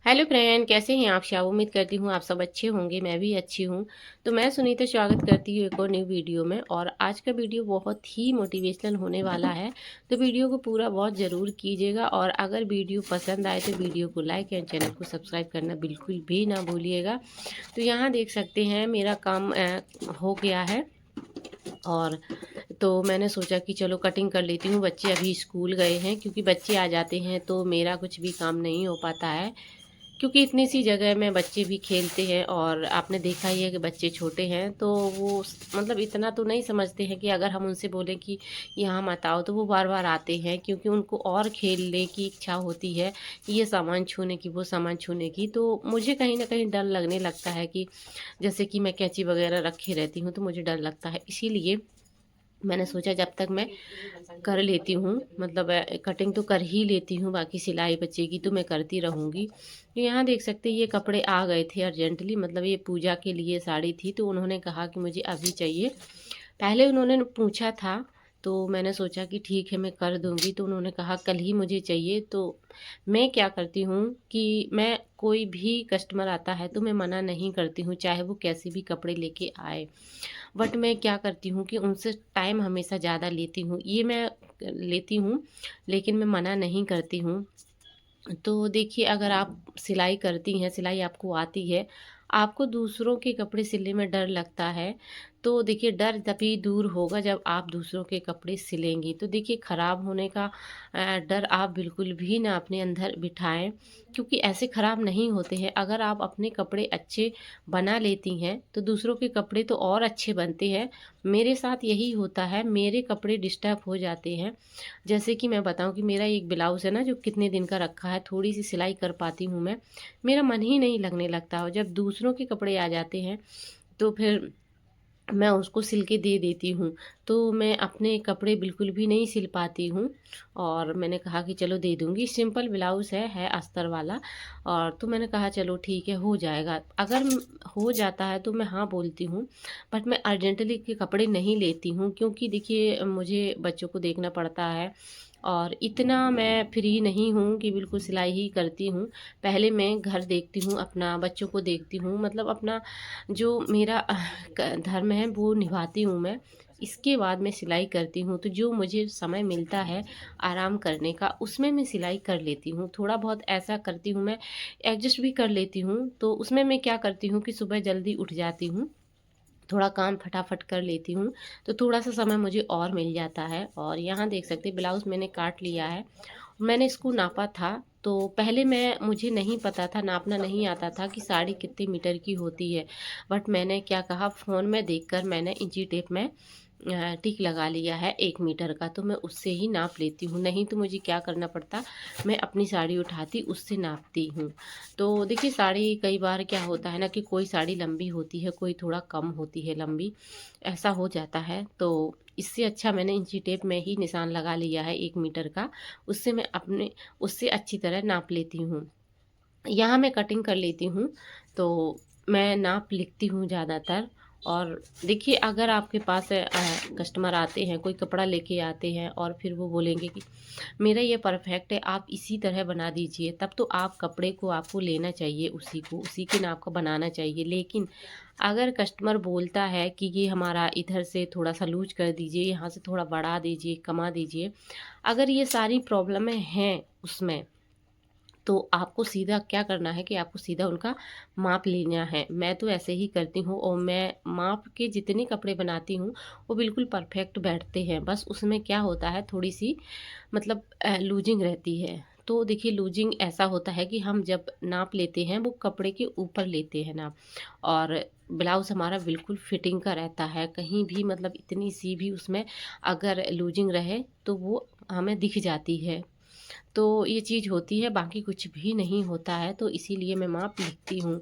Hello friend, कैसे हैं आप सब। उम्मीद करती हूँ आप सब अच्छे होंगे। मैं भी अच्छी हूँ। तो मैं सुनीता स्वागत करती हूँ एक और न्यू वीडियो में। और आज का वीडियो बहुत ही मोटिवेशनल होने वाला है। तो वीडियो को पूरा बहुत ज़रूर कीजिएगा। और अगर वीडियो पसंद आए तो वीडियो को लाइक एंड चैनल को सब्सक्राइब करना बिल्कुल भी ना भूलिएगा। तो यहाँ देख सकते हैं मेरा काम हो गया है। और तो मैंने सोचा कि चलो कटिंग कर लेती हूँ। बच्चे अभी स्कूल गए हैं, क्योंकि बच्चे आ जाते हैं तो मेरा कुछ भी काम नहीं हो पाता है। क्योंकि इतनी सी जगह में बच्चे भी खेलते हैं, और आपने देखा ही है कि बच्चे छोटे हैं तो वो मतलब इतना तो नहीं समझते हैं कि अगर हम उनसे बोलें कि यहाँ मत आओ तो वो बार बार आते हैं, क्योंकि उनको और खेलने की इच्छा होती है, ये सामान छूने की वो सामान छूने की। तो मुझे कहीं ना कहीं डर लगने लगता है कि जैसे कि मैं कैंची वगैरह रखे रहती हूँ तो मुझे डर लगता है। इसीलिए मैंने सोचा जब तक मैं कर लेती हूँ, मतलब कटिंग तो कर ही लेती हूँ, बाकी सिलाई बच्चे की तो मैं करती रहूँगी। तो यहाँ देख सकते हैं ये कपड़े आ गए थे अर्जेंटली, मतलब ये पूजा के लिए साड़ी थी तो उन्होंने कहा कि मुझे अभी चाहिए। पहले उन्होंने पूछा था तो मैंने सोचा कि ठीक है मैं कर दूंगी, तो उन्होंने कहा कल ही मुझे चाहिए। तो मैं क्या करती हूँ कि मैं कोई भी कस्टमर आता है तो मैं मना नहीं करती हूँ, चाहे वो कैसे भी कपड़े लेके आए। बट मैं क्या करती हूँ कि उनसे टाइम हमेशा ज़्यादा लेती हूँ, ये मैं लेती हूँ, लेकिन मैं मना नहीं करती हूँ। तो देखिए, अगर आप सिलाई करती हैं, सिलाई आपको आती है, आपको दूसरों के कपड़े सिलने में डर लगता है, तो देखिए डर तभी दूर होगा जब आप दूसरों के कपड़े सिलेंगी। तो देखिए ख़राब होने का डर आप बिल्कुल भी ना अपने अंदर बिठाएं, क्योंकि ऐसे ख़राब नहीं होते हैं। अगर आप अपने कपड़े अच्छे बना लेती हैं तो दूसरों के कपड़े तो और अच्छे बनते हैं। मेरे साथ यही होता है, मेरे कपड़े डिस्टर्ब हो जाते हैं। जैसे कि मैं बताऊं कि मेरा एक ब्लाउज़ है ना जो कितने दिन का रखा है, थोड़ी सी सिलाई कर पाती हूँ मैं, मेरा मन ही नहीं लगने लगता। और जब दूसरों के कपड़े आ जाते हैं तो फिर मैं उसको सिल के दे देती हूँ। तो मैं अपने कपड़े बिल्कुल भी नहीं सिल पाती हूँ। और मैंने कहा कि चलो दे दूँगी, सिंपल ब्लाउज़ है अस्तर वाला। और तो मैंने कहा चलो ठीक है हो जाएगा। अगर हो जाता है तो मैं हाँ बोलती हूँ, बट मैं अर्जेंटली के कपड़े नहीं लेती हूँ, क्योंकि देखिए मुझे बच्चों को देखना पड़ता है। और इतना मैं फ्री नहीं हूँ कि बिल्कुल सिलाई ही करती हूँ। पहले मैं घर देखती हूँ, अपना बच्चों को देखती हूँ, मतलब अपना जो मेरा धर्म है वो निभाती हूँ मैं। इसके बाद मैं सिलाई करती हूँ। तो जो मुझे समय मिलता है आराम करने का, उसमें मैं सिलाई कर लेती हूँ। थोड़ा बहुत ऐसा करती हूँ, मैं एडजस्ट भी कर लेती हूँ। तो उसमें मैं क्या करती हूँ कि सुबह जल्दी उठ जाती हूँ, थोड़ा काम फटाफट कर लेती हूँ, तो थोड़ा-सा समय मुझे और मिल जाता है। और यहाँ देख सकते हैं ब्लाउज़ मैंने काट लिया है। मैंने इसको नापा था, तो पहले मुझे नहीं पता था, नापना नहीं आता था कि साड़ी कितने मीटर की होती है। बट मैंने क्या कहा, फ़ोन में देखकर मैंने इंची टेप में टिक लगा लिया है 1 मीटर का, तो मैं उससे ही नाप लेती हूँ। नहीं तो मुझे क्या करना पड़ता, मैं अपनी साड़ी उठाती उससे नापती हूँ। तो देखिए साड़ी कई बार क्या होता है ना कि कोई साड़ी लंबी होती है, कोई थोड़ा कम होती है लंबी, ऐसा हो जाता है। तो इससे अच्छा मैंने इंची टेप में ही निशान लगा लिया है 1 मीटर का, उससे मैं अपने उससे अच्छी तरह नाप लेती हूँ। यहाँ मैं कटिंग कर लेती हूँ, तो मैं नाप लिखती हूँ ज़्यादातर। और देखिए अगर आपके पास कस्टमर आते हैं, कोई कपड़ा लेके आते हैं और फिर वो बोलेंगे कि मेरा ये परफेक्ट है, आप इसी तरह बना दीजिए, तब तो आप कपड़े को आपको लेना चाहिए, उसी को उसी के नाप का बनाना चाहिए। लेकिन अगर कस्टमर बोलता है कि ये हमारा इधर से थोड़ा सा लूज कर दीजिए, यहाँ से थोड़ा बढ़ा दीजिए, कमा दीजिए, अगर ये सारी प्रॉब्लमें हैं उसमें, तो आपको सीधा क्या करना है कि आपको सीधा उनका माप लेना है। मैं तो ऐसे ही करती हूँ, और मैं माप के जितने कपड़े बनाती हूँ वो बिल्कुल परफेक्ट बैठते हैं। बस उसमें क्या होता है, थोड़ी सी मतलब लूजिंग रहती है। तो देखिए लूजिंग ऐसा होता है कि हम जब नाप लेते हैं वो कपड़े के ऊपर लेते हैं नाप, और ब्लाउज़ हमारा बिल्कुल फिटिंग का रहता है। कहीं भी मतलब इतनी सी भी उसमें अगर लूजिंग रहे तो वो हमें दिख जाती है। तो ये चीज़ होती है, बाकी कुछ भी नहीं होता है। तो इसीलिए मैं माप लिखती हूँ।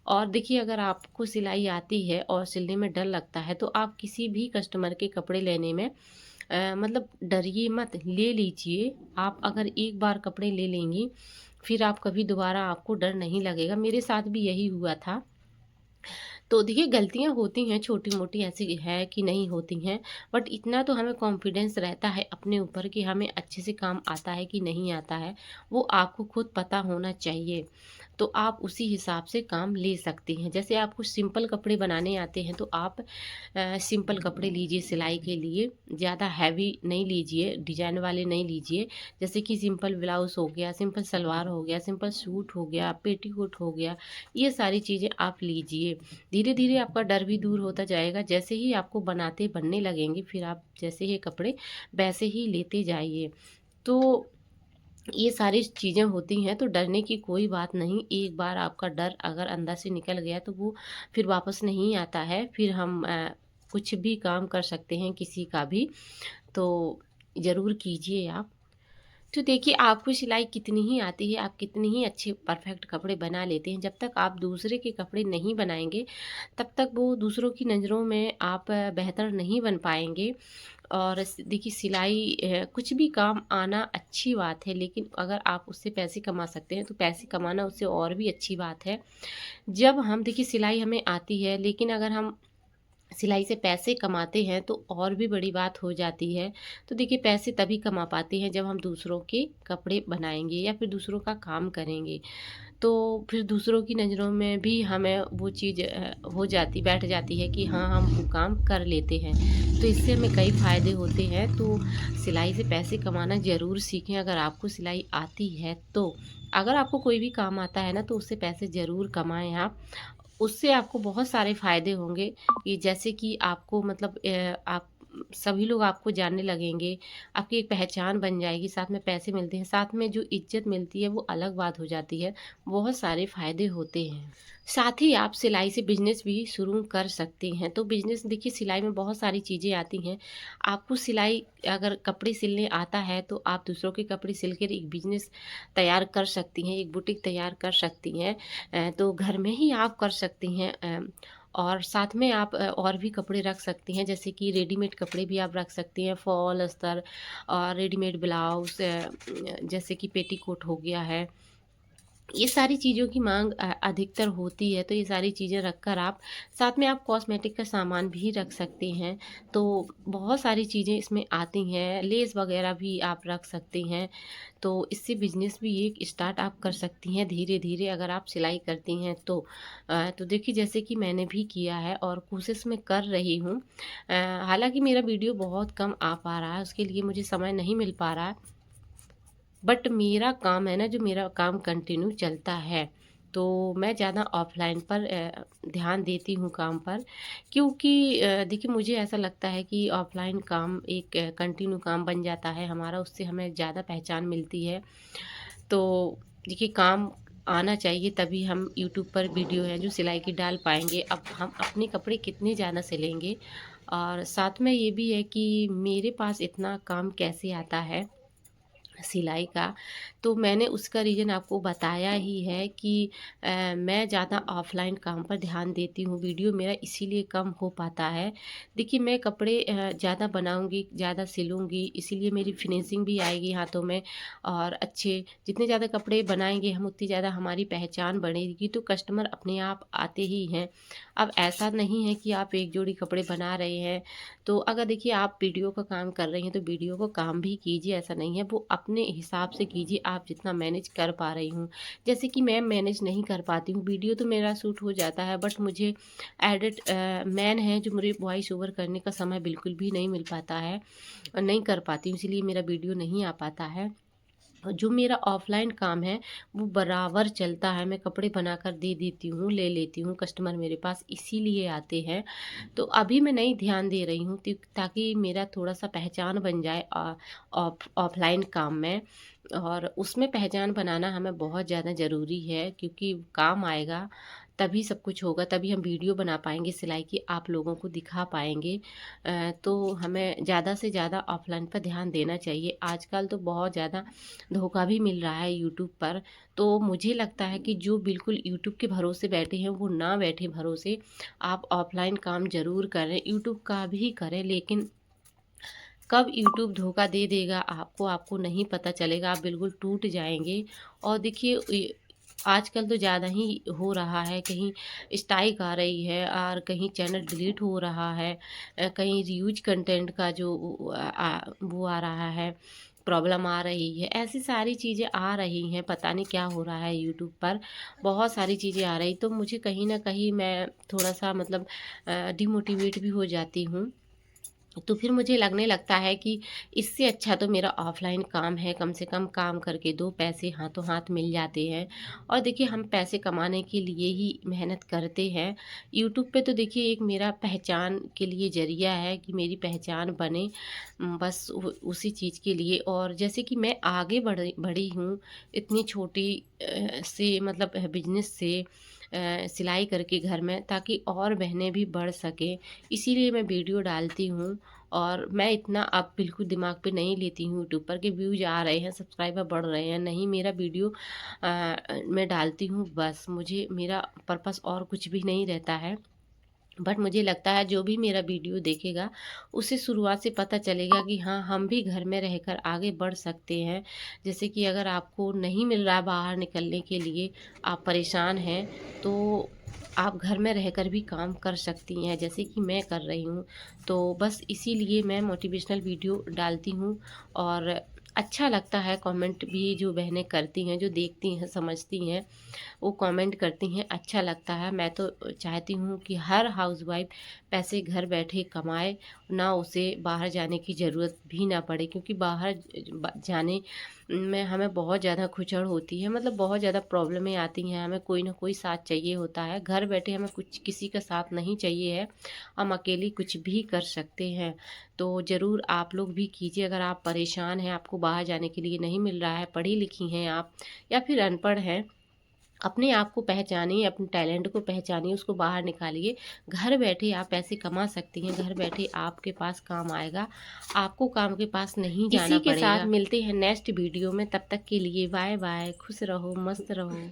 और देखिए अगर आपको सिलाई आती है और सिलने में डर लगता है, तो आप किसी भी कस्टमर के कपड़े लेने में मतलब डरिए मत, ले लीजिए। आप अगर एक बार कपड़े ले लेंगी, फिर आप कभी दोबारा आपको डर नहीं लगेगा। मेरे साथ भी यही हुआ था। तो देखिए गलतियाँ होती हैं, छोटी-मोटी ऐसी है कि नहीं होती हैं, बट इतना तो हमें कॉन्फिडेंस रहता है अपने ऊपर कि हमें अच्छे से काम आता है कि नहीं आता है, वो आपको खुद पता होना चाहिए। तो आप उसी हिसाब से काम ले सकती हैं। जैसे आपको सिंपल कपड़े बनाने आते हैं तो आप सिंपल कपड़े लीजिए सिलाई के लिए, ज़्यादा हैवी नहीं लीजिए, डिज़ाइन वाले नहीं लीजिए। जैसे कि सिंपल ब्लाउज़ हो गया, सिंपल सलवार हो गया, सिंपल सूट हो गया, पेटीकोट हो गया, ये सारी चीज़ें आप लीजिए। धीरे-धीरे आपका डर भी दूर होता जाएगा। जैसे ही आपको बनाते बनने लगेंगे, फिर आप जैसे ये कपड़े वैसे ही लेते जाइए। तो ये सारी चीज़ें होती हैं, तो डरने की कोई बात नहीं। एक बार आपका डर अगर अंदर से निकल गया तो वो फिर वापस नहीं आता है। फिर हम कुछ भी काम कर सकते हैं किसी का भी, तो ज़रूर कीजिए आप। तो देखिए आपको सिलाई कितनी ही आती है, आप कितनी ही अच्छे परफेक्ट कपड़े बना लेते हैं, जब तक आप दूसरे के कपड़े नहीं बनाएँगे, तब तक वो दूसरों की नज़रों में आप बेहतर नहीं बन पाएँगे। और देखिए सिलाई कुछ भी काम आना अच्छी बात है, लेकिन अगर आप उससे पैसे कमा सकते हैं, तो पैसे कमाना उससे और भी अच्छी बात है। जब हम देखिए सिलाई हमें आती है, लेकिन अगर हम सिलाई से पैसे कमाते हैं तो और भी बड़ी बात हो जाती है। तो देखिए पैसे तभी कमा पाते हैं जब हम दूसरों के कपड़े बनाएँगे या फिर दूसरों का काम करेंगे। तो फिर दूसरों की नज़रों में भी हमें वो चीज़ हो जाती बैठ जाती है कि हाँ, हम वो काम कर लेते हैं। तो इससे हमें कई फ़ायदे होते हैं, तो सिलाई से पैसे कमाना ज़रूर सीखें अगर आपको सिलाई आती है तो। अगर आपको कोई भी काम आता है ना, तो उससे पैसे ज़रूर कमाएँ आप। उससे आपको बहुत सारे फ़ायदे होंगे कि जैसे कि आपको मतलब आप सभी लोग आपको जानने लगेंगे, आपकी एक पहचान बन जाएगी, साथ में पैसे मिलते हैं, साथ में जो इज़्ज़त मिलती है वो अलग बात हो जाती है, बहुत सारे फ़ायदे होते हैं। साथ ही आप सिलाई से बिज़नेस भी शुरू कर सकती हैं, तो बिज़नेस देखिए सिलाई में बहुत सारी चीज़ें आती हैं। आपको सिलाई अगर कपड़े सिलने आता है तो आप दूसरों के कपड़े सिल कर एक बिज़नेस तैयार कर सकती हैं, एक बुटीक तैयार कर सकती हैं। तो घर में ही आप कर सकती हैं। और साथ में आप और भी कपड़े रख सकती हैं, जैसे कि रेडीमेड कपड़े भी आप रख सकती हैं, फॉल, अस्तर और रेडीमेड ब्लाउज़, जैसे कि पेटीकोट हो गया है। ये सारी चीज़ों की माँग अधिकतर होती है, तो ये सारी चीज़ें रखकर आप साथ में आप कॉस्मेटिक का सामान भी रख सकती हैं। तो बहुत सारी चीज़ें इसमें आती हैं, लेस वग़ैरह भी आप रख सकती हैं। तो इससे बिज़नेस भी एक स्टार्ट आप कर सकती हैं धीरे-धीरे अगर आप सिलाई करती हैं तो। तो देखिए जैसे कि मैंने भी किया है और कोशिश मैं कर रही हूँ। हालाँकि मेरा वीडियो बहुत कम आ पा रहा है, उसके लिए मुझे समय नहीं मिल पा रहा है। बट मेरा काम है ना, जो मेरा काम कंटिन्यू चलता है, तो मैं ज़्यादा ऑफ़लाइन पर ध्यान देती हूँ काम पर, क्योंकि देखिए मुझे ऐसा लगता है कि ऑफ़लाइन काम एक कंटिन्यू काम बन जाता है हमारा, उससे हमें ज़्यादा पहचान मिलती है। तो देखिए काम आना चाहिए, तभी हम यूट्यूब पर वीडियो है जो सिलाई की डाल पाएँगे। अब हम अपने कपड़े कितने ज़्यादा सिलेंगे, और साथ में ये भी है कि मेरे पास इतना काम कैसे आता है सिलाई का, तो मैंने उसका रीज़न आपको बताया ही है कि मैं ज़्यादा ऑफ़लाइन काम पर ध्यान देती हूँ, वीडियो मेरा इसीलिए कम हो पाता है। देखिए मैं कपड़े ज़्यादा बनाऊँगी, ज़्यादा सिलूँगी, इसीलिए मेरी फिनिशिंग भी आएगी हाथों में, और अच्छे जितने ज़्यादा कपड़े बनाएँगे हम, उतनी ज़्यादा हमारी पहचान बढ़ेगी, तो कस्टमर अपने आप आते ही हैं। अब ऐसा नहीं है कि आप एक जोड़ी कपड़े बना रहे हैं, तो अगर देखिए आप वीडियो का काम कर रही हैं, तो वीडियो का काम भी कीजिए, ऐसा नहीं है, वो अपने हिसाब से कीजिए, आप जितना मैनेज कर पा रही हूँ। जैसे कि मैं मैनेज नहीं कर पाती हूँ, वीडियो तो मेरा शूट हो जाता है, बट मुझे एडिट मैन है जो मुझे वॉइस ओवर करने का समय बिल्कुल भी नहीं मिल पाता है, और नहीं कर पाती हूँ, इसीलिए मेरा वीडियो नहीं आ पाता है। जो मेरा ऑफ़लाइन काम है, वो बराबर चलता है, मैं कपड़े बनाकर दे देती हूँ, ले लेती हूँ, कस्टमर मेरे पास इसीलिए आते हैं। तो अभी मैं नहीं ध्यान दे रही हूँ ताकि मेरा थोड़ा-सा पहचान बन जाए ऑफ़लाइन काम में, और उसमें पहचान बनाना हमें बहुत ज़्यादा ज़रूरी है, क्योंकि काम आएगा, तभी सब कुछ होगा, तभी हम वीडियो बना पाएँगे सिलाई की, आप लोगों को दिखा पाएँगे। तो हमें ज़्यादा से ज़्यादा ऑफ़लाइन पर ध्यान देना चाहिए। आजकल तो बहुत ज़्यादा धोखा भी मिल रहा है यूट्यूब पर, तो मुझे लगता है कि जो बिल्कुल यूट्यूब के भरोसे बैठे हैं, वो ना बैठे भरोसे, आप ऑफ़लाइन काम ज़रूर करें, यूट्यूब का भी करें, लेकिन कब यूट्यूब धोखा दे देगा आपको, आपको नहीं पता चलेगा, आप बिल्कुल टूट जाएँगे। और देखिए आजकल तो ज़्यादा ही हो रहा है, कहीं स्ट्राइक आ रही है और कहीं चैनल डिलीट हो रहा है, कहीं रीयूज कंटेंट का जो वो आ रहा है, प्रॉब्लम आ रही है। ऐसी सारी चीज़ें आ रही हैं, पता नहीं क्या हो रहा है यूट्यूब पर, बहुत सारी चीज़ें आ रही, तो मुझे कहीं न कहीं मैं थोड़ा-सा मतलब डिमोटिवेट भी हो जाती हूँ। तो फिर मुझे लगने लगता है कि इससे अच्छा तो मेरा ऑफ़लाइन काम है, कम से कम काम करके 2 पैसे हाथों हाथ मिल जाते हैं। और देखिए हम पैसे कमाने के लिए ही मेहनत करते हैं। यूट्यूब पे तो देखिए एक मेरा पहचान के लिए ज़रिया है कि मेरी पहचान बने, बस उसी चीज़ के लिए। और जैसे कि मैं आगे बढ़ी बढ़ी हूँ इतनी छोटी से मतलब बिज़नेस से, सिलाई करके घर में, ताकि और बहनें भी बढ़ सकें, इसीलिए मैं वीडियो डालती हूँ। और मैं इतना अब बिल्कुल दिमाग पे नहीं लेती हूँ यूट्यूब पर कि व्यूज़ आ रहे हैं, सब्सक्राइबर बढ़ रहे हैं, नहीं, मेरा वीडियो मैं डालती हूँ, बस मुझे मेरा पर्पस और कुछ भी नहीं रहता है। बट मुझे लगता है जो भी मेरा वीडियो देखेगा, उसे शुरुआत से पता चलेगा कि हाँ, हम भी घर में रहकर आगे बढ़ सकते हैं। जैसे कि अगर आपको नहीं मिल रहा है बाहर निकलने के लिए, आप परेशान हैं, तो आप घर में रहकर भी काम कर सकती हैं, जैसे कि मैं कर रही हूँ। तो बस इसीलिए मैं मोटिवेशनल वीडियो डालती हूँ। और अच्छा लगता है, कमेंट भी जो बहनें करती हैं, जो देखती हैं, समझती हैं, वो कमेंट करती हैं, अच्छा लगता है। मैं तो चाहती हूँ कि हर हाउसवाइफ़ पैसे घर बैठे कमाए, ना उसे बाहर जाने की ज़रूरत भी ना पड़े, क्योंकि बाहर जाने में हमें बहुत ज़्यादा खुचड़ होती है, मतलब बहुत ज़्यादा प्रॉब्लमें आती हैं, हमें कोई ना कोई साथ चाहिए होता है। घर बैठे हमें कुछ किसी का साथ नहीं चाहिए है, हम अकेले कुछ भी कर सकते हैं। तो ज़रूर आप लोग भी कीजिए, अगर आप परेशान हैं, आपको बाहर जाने के लिए नहीं मिल रहा है, पढ़ी लिखी हैं आप या फिर अनपढ़ हैं, अपने आप को पहचानिए, अपने टैलेंट को पहचानिए, उसको बाहर निकालिए। घर बैठे आप पैसे कमा सकती हैं, घर बैठे आपके पास काम आएगा, आपको काम के पास नहीं जाना पड़ेगा। इसी के साथ मिलते हैं नेक्स्ट वीडियो में, तब तक के लिए बाय बाय, खुश रहो, मस्त रहो।